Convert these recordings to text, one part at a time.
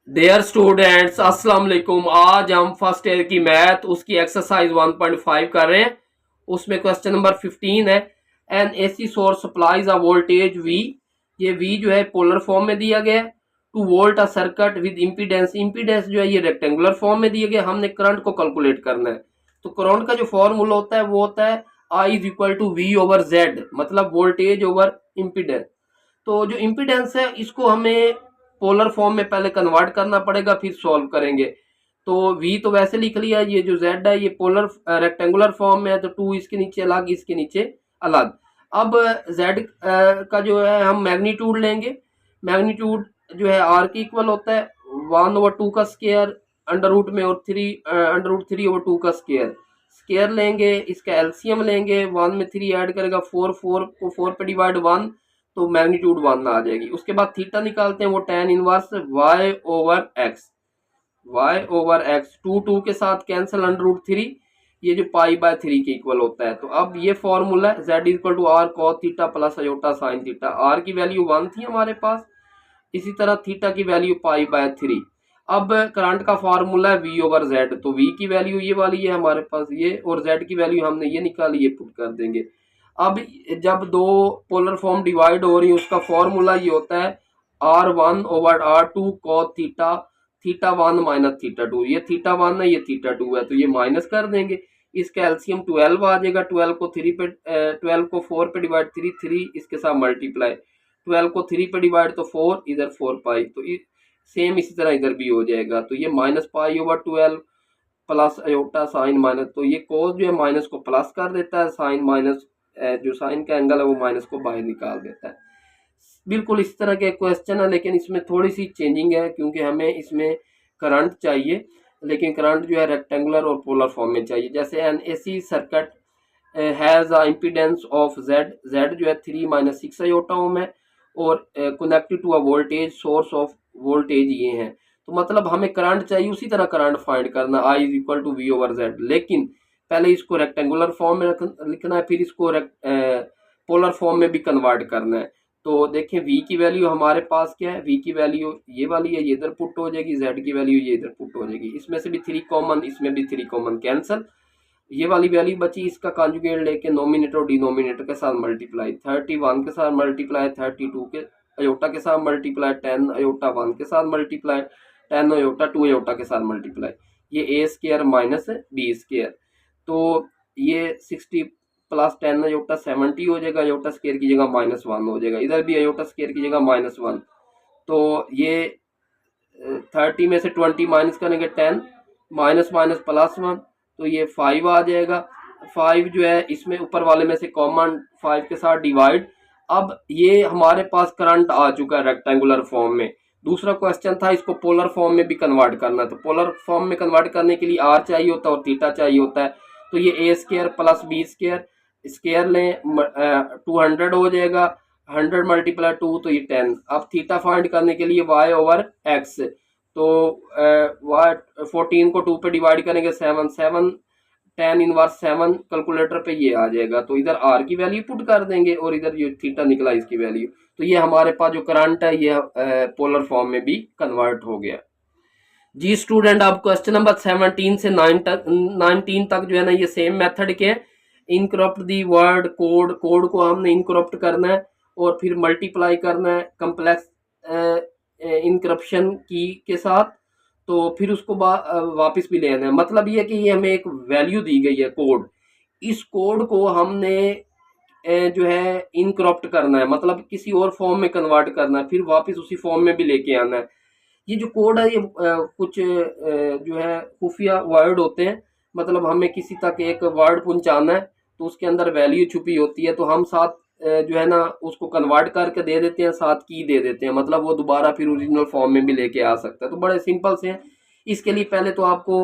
Dear students अस्सलाम वालेकुम। आज हम फर्स्ट ईयर की मैथ उसकी एक्सरसाइज 1.5 कर रहे हैं। उसमें क्वेश्चन नंबर 15 है। N AC source supplies a voltage V. ये वी जो है पोलर फॉर्म में दिया गया है। Two volt a circuit with impedance. Impedance जो है ये रेक्टेंगुलर फॉर्म में दिया गया। हमने करंट को कैलकुलेट करना है। तो करंट का जो फॉर्मूला होता है वो होता है I is equal to V over Z, मतलब वोल्टेज ओवर इम्पीडेंस। तो जो इम्पीडेंस है इसको हमें पोलर फॉर्म में पहले कन्वर्ट करना पड़ेगा, फिर सॉल्व करेंगे। तो v तो वैसे लिख लिया, ये जो z है ये पोलर रेक्टेंगुलर फॉर्म में है, तो 2 इसके नीचे अलग, इसके नीचे अलग। अब z का जो है हम मैग्नीट्यूड लेंगे। मैग्नीट्यूड जो है r के इक्वल होता है 1/2 का स्क्वायर अंडर रूट में, और 3 अंडर रूट 3/2 का स्क्वायर। स्क्वायर लेंगे, इसका एलसीएम लेंगे, 1 में 3 ऐड करेगा 4, 4 को 4 पे डिवाइड 1, तो मैग्नीट्यूड 1 आ जाएगी। उसके बाद थीटा निकालते हैं, वो tan inverse y over x। y over x 2 के साथ कैंसिल, अंडर रूट 3, ये जो π/3 के इक्वल होता है। तो अब ये फॉर्मूला है z equal to r cos theta plus iota sine theta. r की वैल्यू 1 थी हमारे पास, इसी तरह थीटा की वैल्यू π/3। अब करंट का फार्मूला है v ओवर z, तो v की वैल्यू ये वाली है हमारे पास ये, और z की वैल्यू हमने ये निकाली, ये पुट कर देंगे। अब जब दो पोलर फॉर्म डिवाइड हो रही है उसका फॉर्मूला ये होता है r1 over r2 cos theta, theta 1 minus theta 2। ये थीटा 1 है, ये थीटा 2 है, तो ये माइनस कर देंगे। इसका एलसीएम 12 आ जाएगा। 12 को 3 पे 12 को 4 पे डिवाइड 3, 3 इसके साथ मल्टीप्लाई, 12 को 3 पे डिवाइड तो 4, इधर 4 पाई, तो सेम इसी तरह इधर भी हो जाएगा। तो ये minus pi over 12 plus iota sign minus, तो ये कोस जो है माइनस को प्लस कर देता है, साइन माइनस जो साइन का एंगल है वो माइनस को बाहर निकाल देता है। बिल्कुल इस तरह के क्वेश्चन है, लेकिन इसमें थोड़ी सी चेंजिंग है क्योंकि हमें इसमें करंट चाहिए, लेकिन करंट जो है रेक्टेंगुलर और पोलर फॉर्म में चाहिए। जैसे an AC circuit has a impedance of Z, Z जो है 3 - 6 आयोटा ओम है, और connected to a voltage source of voltage ये है। तो मतलब हमें करंट चाहिए, उसी तरह करंट फाइंड करना, I is equal to V over Z. लेकिन पहले इसको रेक्टेंगुलर फॉर्म में लिखना है, फिर इसको पोलर फॉर्म में भी कन्वर्ट करना है। तो देखें v की वैल्यू हमारे पास क्या है, v की वैल्यू ये वाली है, ये इधर पुट हो जाएगी, z की वैल्यू ये इधर पुट हो जाएगी। इसमें से भी 3 कॉमन, इसमें भी 3 कॉमन, कैंसल। ये वाली वैल्यू बची, इसका कॉन्जुगेट लेके नोमिनेटर और डिनोमिनेटर के साथ मल्टीप्लाई, 31 के साथ मल्टीप्लाई, 32 के अयोटा के साथ मल्टीप्लाई, 10 अयोटा 1 के साथ मल्टीप्लाई, 10 अयोटा 2 अयोटा के साथ मल्टीप्लाई, ये a square minus b square. तो ये 60 प्लस 10 अयोटा 70 हो जाएगा, अयोटा स्क्वायर की जगह -1 हो जाएगा, इधर भी अयोटा स्क्वायर की जगह -1। तो ये 30 में से 20 माइनस करेंगे 10, माइनस माइनस +1, तो ये 5 आ जाएगा। 5 जो है इसमें ऊपर वाले में से कॉमन, 5 के साथ डिवाइड। अब ये हमारे पास करंट आ चुका है रेक्टेंगुलर फॉर्म में। दूसरा क्वेश्चन था इसको पोलर फॉर्म में भी कन्वर्ट करना है, तो पोलर फॉर्म में कन्वर्ट करने के लिए r चाहिए होता है और थीटा चाहिए होता है। तो ये a square plus b square, square लें 200 हो जाएगा, 100 मल्टीप्लाई 2 तो ये 10। अब थीटा फाइंड करने के लिए y ओवर x, तो y 14 को 2 पे डिवाइड करेंगे 7, 7 tan इनवर्स 7 कैलकुलेटर पे ये आ जाएगा। तो इधर r की वैल्यू पुट कर देंगे और इधर ये थीटा निकला इसकी वैल्यू। तो ये हमारे पास जो करंट है ये पोलर फॉर्म में भी कन्वर्ट हो गया। जी स्टूडेंट, अब क्वेश्चन नंबर 17 से 19 तक जो है ना ये सेम मेथड के हैं। इनकरप्ट दी वर्ड कोड, कोड को हमने इनकरप्ट करना है और फिर मल्टीप्लाई करना है कम्प्लेक्स इनक्रप्शन की के साथ, तो फिर उसको वापस भी लेना है। मतलब ये है कि ये हमें एक वैल्यू दी गई है कोड, इस कोड को हमने जो है इनकरप्ट करना है, मतलब किसी और फॉर्म में कन्वर्ट करना है, फिर वापस उसी फॉर्म में भी लेके आना है। ये जो कोड है ये कुछ जो है खुफिया वर्ड होते हैं, मतलब हमें किसी तक एक वर्ड पहुंचाना है तो उसके अंदर वैल्यू छुपी होती है, तो हम साथ जो है ना उसको कन्वर्ट करके दे देते हैं, साथ की दे देते हैं, मतलब वो दोबारा फिर ओरिजिनल फॉर्म में भी लेके आ सकता है। तो बड़े सिंपल से हैं। इसके लिए पहले तो आपको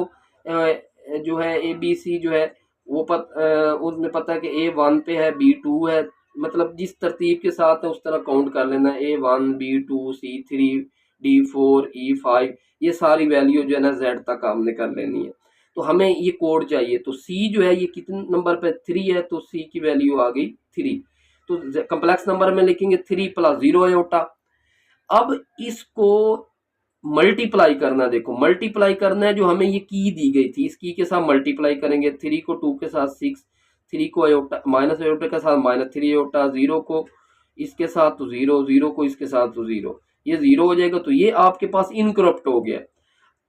जो है ABC जो है वो उसमें पता है कि A1 पे है, B2 है, मतलब जिस तरतीब के साथ है उस तरह काउंट कर लेना है, A1 B2 C3 D4 E5, ये सारी वैल्यू जो है ना Z तक हमने कर लेनी है। तो हमें ये कोड चाहिए, तो C जो है ये कितने नंबर पे 3 है, तो C की वैल्यू आ गई 3। तो कम्प्लेक्स नंबर में लिखेंगे 3 + 0 अयोटा। अब इसको मल्टीप्लाई करना है। देखो मल्टीप्लाई करना है, जो हमें ये की दी गई थी इस की के साथ मल्टीप्लाई करेंगे। 3 को 2 के साथ 6, 3 को अयोटा माइनस अयोटा के साथ -3 अयोटा, 0 को इसके साथ तो 0, 0 को इसके साथ तो 0, ये 0 हो जाएगा। तो ये आपके पास इनकरप्ट हो गया।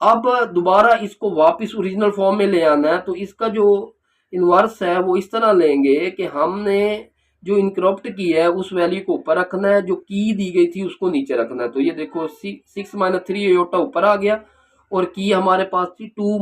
अब दोबारा इसको वापस ओरिजिनल फॉर्म में ले आना है, तो इसका जो इनवर्स है वो इस तरह लेंगे कि हमने जो इनकरप्ट की है उस वैल्यू को ऊपर रखना है, जो की दी गई थी उसको नीचे रखना है। तो ये देखो 6 - 3 अयोटा ऊपर आ गया और की हमारे पास थी 2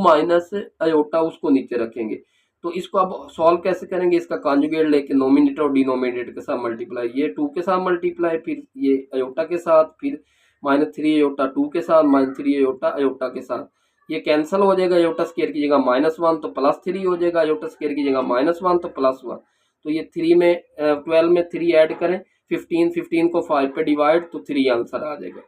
- अयोटा, उसको नीचे रखेंगे। तो इसको अब सॉल्व कैसे करेंगे, इसका कॉन्जुगेट लेके नोमिनेटर और डिनोमिनेटर के साथ मल्टीप्लाई, ये 2 के साथ मल्टीप्लाई, फिर ये अयोटा के साथ, फिर -3 अयोटा 2 के साथ, -3 अयोटा अयोटा के साथ, ये कैंसिल हो जाएगा। अयोटा स्क्वायर की जगह -1 तो +3 हो जाएगा, अयोटा स्क्वायर की जगह -1 तो +1। तो ये 3 में 12 में 3 ऐड करें, 15 को 5 पे डिवाइड, तो 3 आंसर आ जाएगा।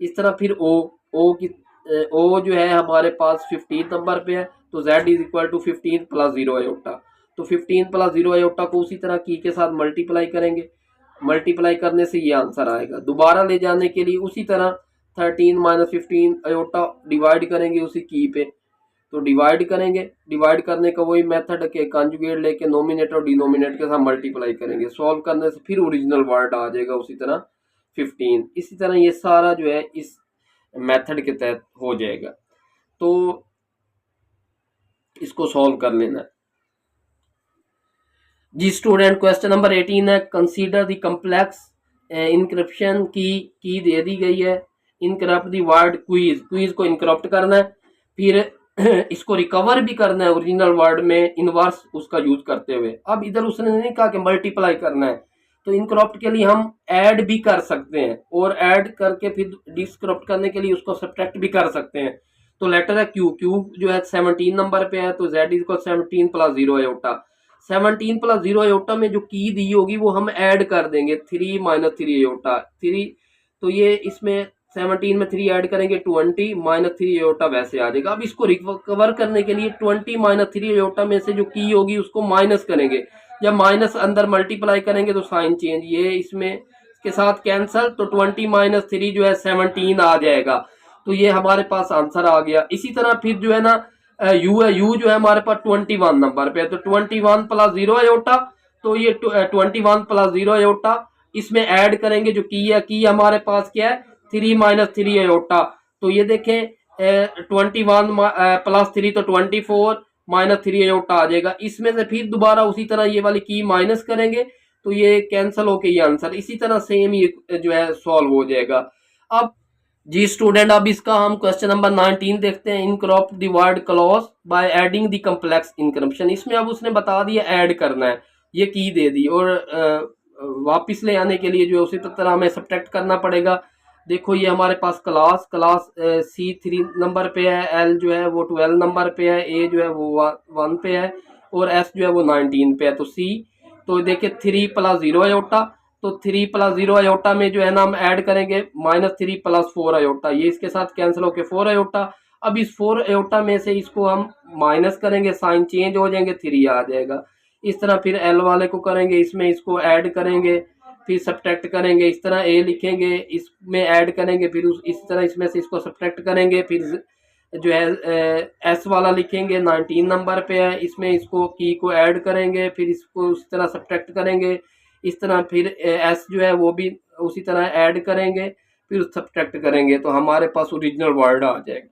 इस तरह फिर ओ जो है हमारे पास 15 नंबर पे है, तो z is equal to 15 + 0 iota. तो 15 + 0 अयोटा को उसी तरह की के साथ मल्टीप्लाई करेंगे, मल्टीप्लाई करने से ये आंसर आएगा। दोबारा ले जाने के लिए उसी तरह 13 - 15 अयोटा डिवाइड करेंगे उसी की पे, तो डिवाइड करेंगे, डिवाइड करने का वही मेथड के कॉन्जुगेट लेके नोमिनेटर और डिनोमिनेटर के साथ मल्टीप्लाई करेंगे। सॉल्व करने से फिर ओरिजिनल वर्ड आ जाएगा उसी तरह 15। इसी तरह ये सारा जो है इस मेथड के तहत हो जाएगा। तो इसको सॉल्व कर लेना है जी स्टूडेंट। क्वेश्चन नंबर 18 है, कंसीडर द कम्प्लेक्स इनक्रप्शन की दे दी गई है, encrypt the word quiz, quiz को इनक्रप्ट करना है, फिर इसको रिकवर भी करना है ओरिजिनल वर्ड में इनवर्स उसका यूज करते हुए। अब इधर उसने नहीं कहा कि मल्टीप्लाई करना है, तो इनक्रप्ट के लिए हम ऐड भी कर सकते हैं और ऐड करके फिर डिस्क्रप्ट करने के लिए उसको सब्ट्रैक्ट भी कर सकते हैं। तो लेटर है क्यू, क्यू जो है 17 नंबर पे है, तो z इज 17 + 0 अयोटा। 17 + 0 अयोटा में जो की दी होगी वो हम ऐड कर देंगे, 3 - 3 अयोटा 3, तो ये इसमें 17 में 3 ऐड करेंगे 20 - 3 अयोटा वैसे आ जाएगा। अब इसको रिकवर करने के लिए 20 - 3 अयोटा में से जो की होगी उसको माइनस करेंगे, जब माइनस अंदर मल्टीप्लाई करेंगे तो साइन चेंज, ये इसमें इसके साथ कैंसल, तो 20 - 3 जो है 17 आ जाएगा। तो ये हमारे पास आंसर आ गया। इसी तरह फिर जो है ना यू है, यू जो है हमारे पास 21 नंबर पे है, तो 21 + 0 अयोटा, तो ये 21 + 0 अयोटा इसमें ऐड करेंगे, जो की है की हमारे पास क्या है 3 - 3 अयोटा। तो ये देखें 21 + 3 तो 24 - 3 अयोटा आ जाएगा। इसमें से फिर दोबारा उसी तरह ये वाली की माइनस करेंगे, तो ये कैंसिल होके ये आंसर इसी तरह सेम ये जो है सॉल्व हो जाएगा। अब जी स्टूडेंट, अब इसका हम क्वेश्चन नंबर 19 देखते हैं, encrypt the word clause by adding the complex encryption. इसमें अब उसने बता दिया ऐड करना है, ये की दे दी, और वापस ले आने के लिए जो है उसी तरह हमें सब्ट्रैक्ट करना पड़ेगा। देखो ये हमारे पास क्लास C3 नंबर पे है, L जो है वो 12 नंबर पे है, A जो है वो 1 पे है और S जो है वो 19 पे है। तो C, तो देखिए 3 + 0 अयोटा, तो 3 + 0 अयोटा में जो है ना हम ऐड करेंगे -3 + 4 अयोटा, ये इसके साथ कैंसिल होके 4 अयोटा। अब इस 4 अयोटा में से इसको हम माइनस करेंगे, साइन चेंज हो जाएंगे, 3 आ जाएगा। इस तरह फिर L वाले को करेंगे, इसमें इसको ऐड करेंगे, फिर सब्ट्रैक्ट करेंगे, इस तरह ए लिखेंगे, इसमें ऐड करेंगे, फिर इस तरह इसमें से इसको सब्ट्रैक्ट करेंगे, फिर जो है एस वाला लिखेंगे 19 नंबर पे है, इसमें इसको की को ऐड करेंगे, फिर इसको उस तरह सब्ट्रैक्ट करेंगे, इस तरह फिर एस जो है वो भी उसी तरह ऐड करेंगे, फिर सब्ट्रैक्ट करेंगे, तो हमारे पास ओरिजिनल वर्ड आ जाएगा।